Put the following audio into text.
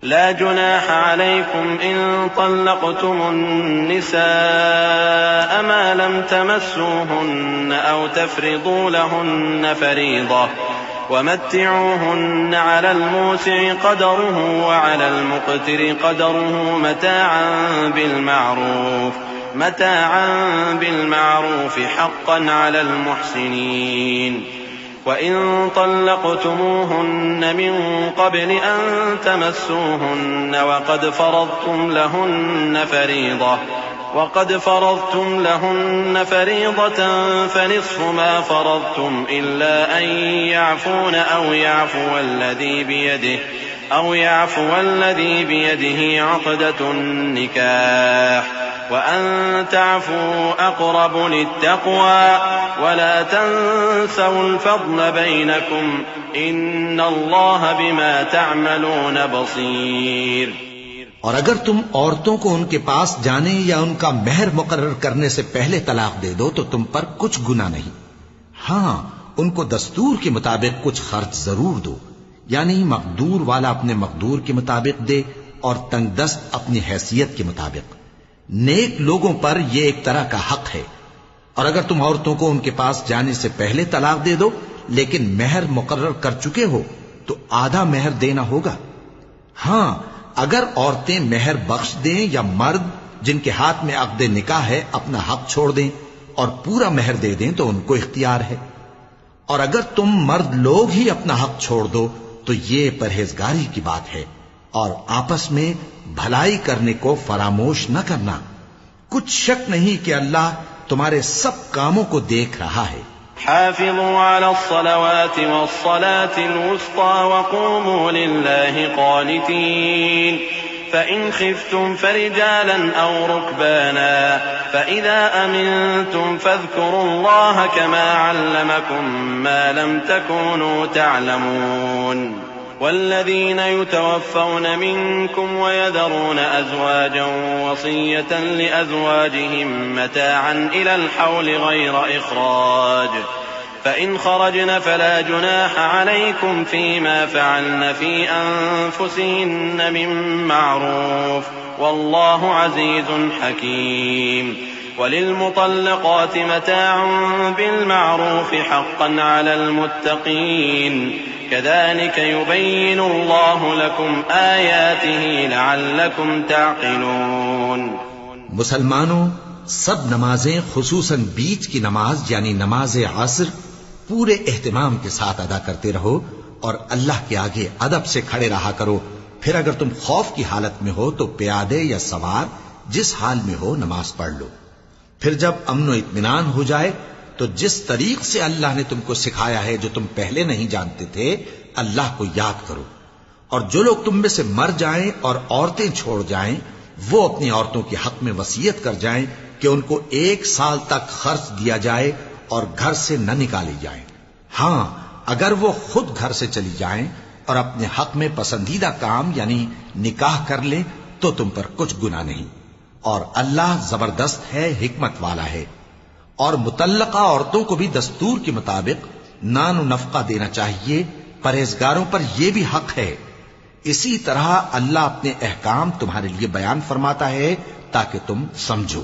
لا جناح عليكم إن طلقتم النساء ما لم تمسوهن أو تفرضوا لهن فريضة ومتعوهن على الموسع قدره وعلى المقتر قدره متاعا بالمعروف حقا على المحسنين. وإن طلقتموهن من قبل أن تمسوهن وقد فرضتم لهن فريضة فنصف ما فرضتم إلا أن يعفون أو يعفو الذي بيده عقدة النكاح وأن تعفوا أقرب للتقوى ولا تنسوا الفضل بينكم إن الله بما تعملون بصير. اور اگر تم عورتوں کو ان کے پاس جانے یا ان کا مہر مقرر کرنے سے پہلے طلاق دے دو تو تم پر کچھ گناہ نہیں. ہاں ان کو دستور کے مطابق کچھ خرچ ضرور دو، یعنی مقدور والا اپنے مقدور کے مطابق دے اور تنگ دست اپنی حیثیت کے مطابق. نیک لوگوں پر یہ ایک طرح کا حق ہے. اور اگر تم عورتوں کو ان کے پاس جانے سے پہلے طلاق دے دو لیکن مہر مقرر کر چکے ہو تو آدھا مہر دینا ہوگا. ہاں اگر عورتیں مہر بخش دیں یا مرد جن کے ہاتھ میں عقد نکاح ہے اپنا حق چھوڑ دیں اور پورا مہر دے دیں تو ان کو اختیار ہے. اور اگر تم مرد لوگ ہی اپنا حق چھوڑ دو تو یہ پرہیزگاری کی بات ہے. اور آپس میں بھلائی کرنے کو فراموش نہ کرنا. کچھ شک نہیں کہ اللہ تمہارے سب کاموں کو دیکھ رہا ہے. حافظوا على الصلوات والصلاة الوسطى وقوموا لله قانتين فإن خفتم فرجالا أو ركبانا فإذا أمنتم فاذكروا الله كما علمكم ما لم تكونوا تعلمون. والذين يتوفون منكم ويذرون أزواجا وصية لأزواجهم متاعا إلى الحول غير إخراج فإن خرجن فلا جناح عليكم فيما فعلن في أنفسهن من معروف والله عزيز حكيم. وللمطلقات متاع بالمعروف حقا على المتقين كذلك يبين الله لكم آياته لعلكم تعقلون. مسلمانوں، سب نمازیں خصوصاً بیچ کی نماز یعنی نماز عصر پورے اہتمام کے ساتھ ادا کرتے رہو اور اللہ کے آگے ادب سے کھڑے رہا کرو. پھر اگر تم خوف کی حالت میں ہو تو پیادے یا سوار جس حال میں ہو نماز پڑھ لو. پھر جب امن و اطمینان ہو جائے تو جس طریق سے اللہ نے تم کو سکھایا ہے جو تم پہلے نہیں جانتے تھے اللہ کو یاد کرو. اور جو لوگ تم میں سے مر جائیں اور عورتیں چھوڑ جائیں وہ اپنی عورتوں کے حق میں وصیت کر جائیں کہ ان کو 1 سال تک خرچ دیا جائے اور گھر سے نہ نکالی جائیں. ہاں اگر وہ خود گھر سے چلی جائیں اور اپنے حق میں پسندیدہ کام یعنی نکاح کر لیں تو تم پر کچھ گناہ نہیں. اور اللہ زبردست ہے، حکمت والا ہے. اور مطلقہ عورتوں کو بھی دستور کے مطابق نان و نفقہ دینا چاہیے. پرہیزگاروں پر یہ بھی حق ہے. اسی طرح اللہ اپنے احکام تمہارے لیے بیان فرماتا ہے تاکہ تم سمجھو.